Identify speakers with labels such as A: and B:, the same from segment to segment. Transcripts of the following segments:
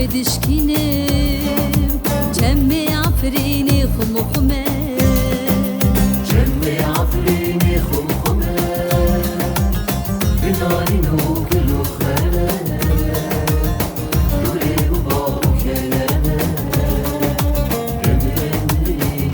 A: دشكينم جمي عفريني خم خمه
B: جمي عفريني خم خمه بنارين وكل خانه دوري وباو كلامه جمي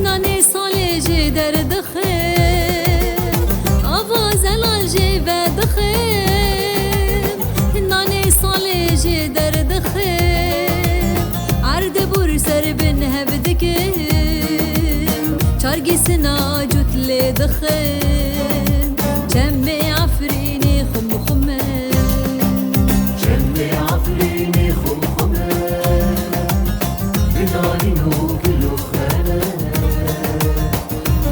A: ناني صالي جي درد خير آواز الالجي بد خير ناني صالي جي درد خير عرض بور سر بنه بدكم چارگی سنا جوت لي دخم جمي عفريني خم خمه
B: جمي عفريني خم خمه بنارين وكل خانه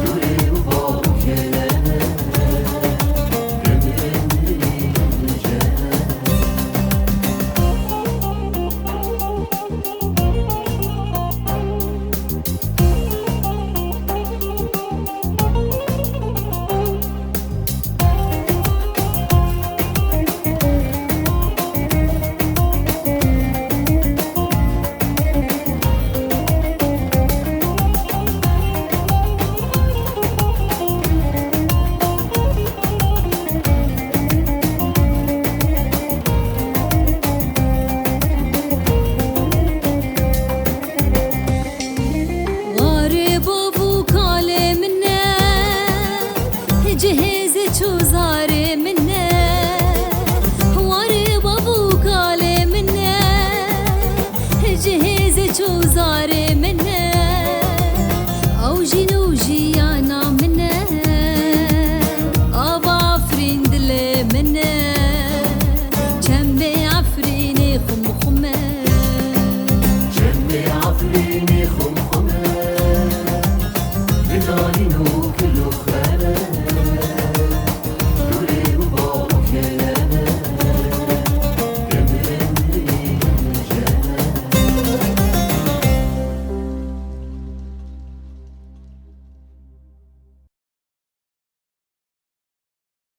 B: دوري وباو كلامه جمي
A: جهز چوزاره منه واري بابو کاله منه جهز چوزاره